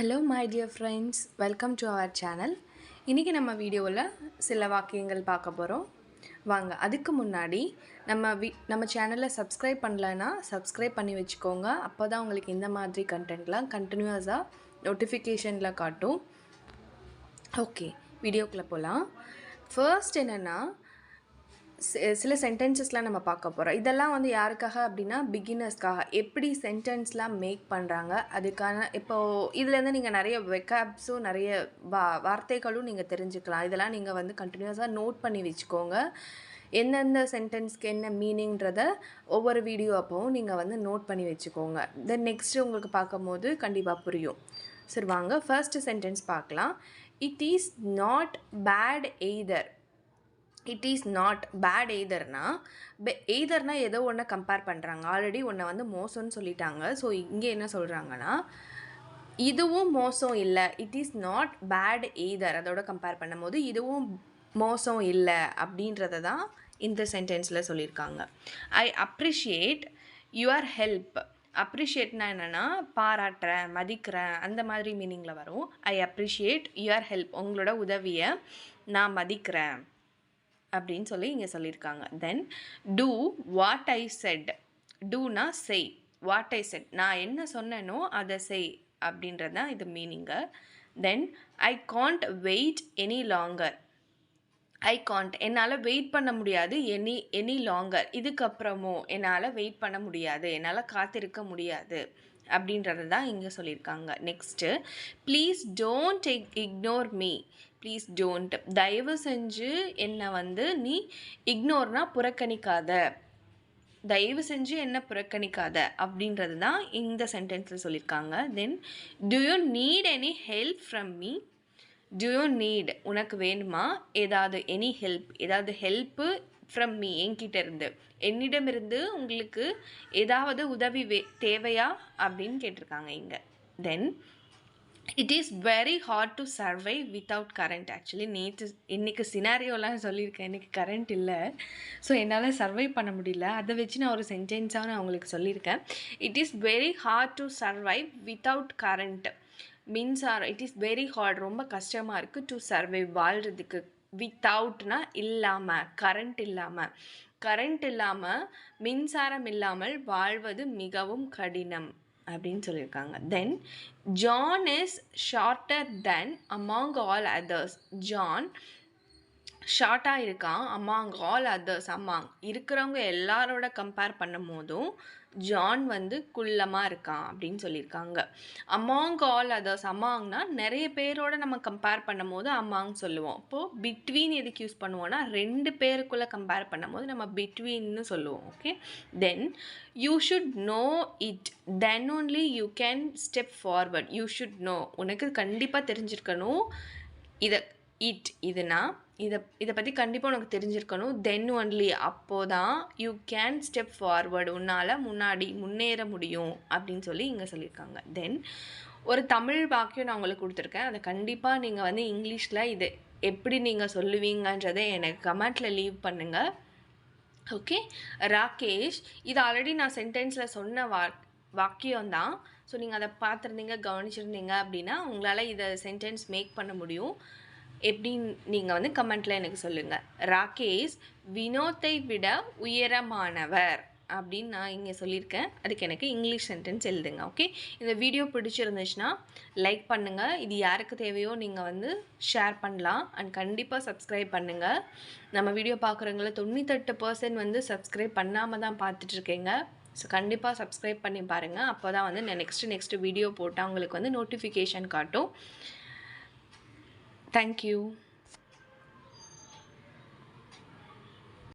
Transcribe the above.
Hello my dear friends, welcome to our channel. இன்றைக்கி நம்ம வீடியோவில் சில வாக்கியங்கள் பார்க்க போகிறோம். வாங்க, அதுக்கு முன்னாடி நம்ம சேனலை சப்ஸ்கிரைப் பண்ணலைன்னா சப்ஸ்கிரைப் பண்ணி வச்சுக்கோங்க. அப்போ தான் உங்களுக்கு இந்த மாதிரி கண்டென்ட்லாம் கண்டினியூஸாக நோட்டிஃபிகேஷனில் காட்டும். ஓகே, வீடியோக்குள்ளே போகலாம். ஃபர்ஸ்ட் என்னென்னா, சில சென்டென்சஸ்லாம் நம்ம பார்க்க போகிறோம். இதெல்லாம் வந்து யாருக்காக அப்படின்னா பிகினர்ஸ்க்காக எப்படி சென்டென்ஸ்லாம் மேக் பண்ணுறாங்க அதுக்கான. இப்போது இதுலேருந்து நீங்கள் நிறைய வெக்காப்ஸும் நிறைய வார்த்தைகளும் நீங்கள் தெரிஞ்சுக்கலாம். இதெல்லாம் நீங்கள் வந்து கண்டினியூஸாக நோட் பண்ணி வச்சுக்கோங்க. எந்தெந்த சென்டென்ஸ்க்கு என்ன மீனிங்கிறத ஒவ்வொரு வீடியோ அப்போவும் நீங்கள் வந்து நோட் பண்ணி வச்சுக்கோங்க. தென் நெக்ஸ்ட்டு உங்களுக்கு பார்க்கும்போது கண்டிப்பாக புரியும். சரி வாங்க, ஃபர்ஸ்ட் சென்டென்ஸ் பார்க்கலாம். It is not bad either. It is not bad எய்தர்னா எய்தர்னா ஏதோ ஒன்று கம்பேர் பண்ணுறாங்க. ஆல்ரெடி ஒன்றை வந்து மோசம்னு சொல்லிட்டாங்க. ஸோ இங்கே என்ன சொல்கிறாங்கன்னா, இதுவும் மோசம் இல்லை. It is not bad either அதோட கம்பேர் பண்ணும்போது இதுவும் மோசம் இல்லை அப்படின்றத தான் இந்த சென்டென்ஸில் சொல்லியிருக்காங்க. I appreciate your help. அப்ரிஷியேட்னா என்னென்னா பாராட்டுறேன், மதிக்கிறேன், அந்த மாதிரி மீனிங்கில் வரும். ஐ அப்ரிஷியேட் யுவர் ஹெல்ப், உங்களோட உதவியை நான் மதிக்கிறேன் அப்படின்னு சொல்லி இங்கே சொல்லியிருக்காங்க. தென் டூ வாட் ஐ செட். டூனா செய், வாட் ஐ செட் நான் என்ன சொன்னேனோ அதை செய் அப்படின்றது தான் இது meaning. Then I can't wait any longer. I can't என்னால் வெயிட் பண்ண முடியாது. எனி லாங்கர் இதுக்கப்புறமோ என்னால் வெயிட் பண்ண முடியாது, என்னால் காத்திருக்க முடியாது அப்படின்றது தான் இங்கே சொல்லியிருக்காங்க. Next please don't ignore me. Please don't, தயவு செஞ்சு என்னை வந்து நீ இக்னோர்னா புறக்கணிக்காத, தயவு செஞ்சு என்ன புறக்கணிக்காத அப்படின்றது தான் இந்த சென்டென்ஸில் சொல்லியிருக்காங்க. Then do you need any help from me. Do you need உனக்கு வேணுமா ஏதாவது, எனி ஹெல்ப் ஏதாவது ஹெல்ப்பு ஃப்ரம் மீ என்கிட்ட இருந்து, என்னிடமிருந்து உங்களுக்கு ஏதாவது உதவி தேவையா அப்படின்னு கேட்டிருக்காங்க இங்கே. Then it is very hard to survive without current. Actually இன்றைக்கி சினாரியோலாம் சொல்லியிருக்கேன், இன்றைக்கி கரண்ட் இல்லை, ஸோ என்னால் சர்வை பண்ண முடியல. அதை வச்சு நான் ஒரு சென்டென்ஸாக நான் உங்களுக்கு சொல்லியிருக்கேன். It is very hard to survive without current. மின்சாரம், இட் இஸ் வெரி ஹார்ட் ரொம்ப கஷ்டமாக இருக்குது, டு சர்வை வாழ்கிறதுக்கு. வித்தவுட்னா இல்லாமல், கரண்ட் இல்லாமல், கரண்ட் இல்லாமல் மின்சாரம் இல்லாமல் வாழ்வது மிகவும் கடினம் அப்படின்னு சொல்லியிருக்காங்க. Then John is shorter than among all others. John ஷார்ட்டாக இருக்கான், அமாங் ஆல் அதர்ஸ் அமாங் இருக்கிறவங்க எல்லாரோட கம்பேர் பண்ணும் போதும் ஜான் வந்து குள்ளமாக இருக்கான் அப்படின்னு சொல்லியிருக்காங்க. அமாங் ஆல் அதர்ஸ், அமாங்னா நிறைய பேரோட நம்ம கம்பேர் பண்ணும் போது அமாங் சொல்லுவோம். இப்போது பிட்வீன் எதுக்கு யூஸ் பண்ணுவோன்னா ரெண்டு பேருக்குள்ளே கம்பேர் பண்ணும் போது நம்ம பிட்வீன்னு சொல்லுவோம். Okay, then you should know it then only you can step forward. You should know, உனக்கு கண்டிப்பாக தெரிஞ்சிருக்கணும் இதுனா இதை பற்றி கண்டிப்பாக உனக்கு தெரிஞ்சிருக்கணும். தென் ஒன்லி அப்போது தான் யூ கேன் ஸ்டெப் ஃபார்வர்டு உன்னால் முன்னேற முடியும் அப்படின்னு சொல்லி இங்கே சொல்லியிருக்காங்க. தென் ஒரு தமிழ் வாக்கியம் நான் உங்களுக்கு கொடுத்துருக்கேன். அதை கண்டிப்பாக நீங்கள் வந்து இங்கிலீஷில் இது எப்படி நீங்கள் சொல்லுவீங்கன்றதை எனக்கு கமெண்ட்டில் லீவ் பண்ணுங்கள். ஓகே, ராகேஷ், இது ஆல்ரெடி நான் சென்டென்ஸில் சொன்ன வாக்கியம்தான். ஸோ நீங்கள் அதை பார்த்துருந்தீங்க, கவனிச்சிருந்தீங்க அப்படின்னா உங்களால் இதை சென்டென்ஸ் மேக் பண்ண முடியும். எப்படின்னு நீங்கள் வந்து கமெண்ட்டில் எனக்கு சொல்லுங்கள். ராகேஷ் வினோத்தை விட உயரமானவர் அப்படின்னு நான் இங்கே சொல்லியிருக்கேன். அதுக்கு எனக்கு இங்கிலீஷ் சென்டென்ஸ் எழுதுங்க. ஓகே, இந்த வீடியோ பிடிச்சிருந்துச்சுன்னா லைக் பண்ணுங்கள். இது யாருக்கு தேவையோ நீங்கள் வந்து ஷேர் பண்ணலாம். அண்ட் கண்டிப்பாக சப்ஸ்கிரைப் பண்ணுங்கள். நம்ம வீடியோ பார்க்குறவங்கள 98% வந்து சப்ஸ்கிரைப் பண்ணாமல் தான் பார்த்துட்ருக்கீங்க. ஸோ கண்டிப்பாக சப்ஸ்கிரைப் பண்ணி பாருங்கள். அப்போ தான் வந்து நான் நெக்ஸ்ட்டு வீடியோ போட்டால் உங்களுக்கு வந்து நோட்டிஃபிகேஷன் காட்டும். Thank you.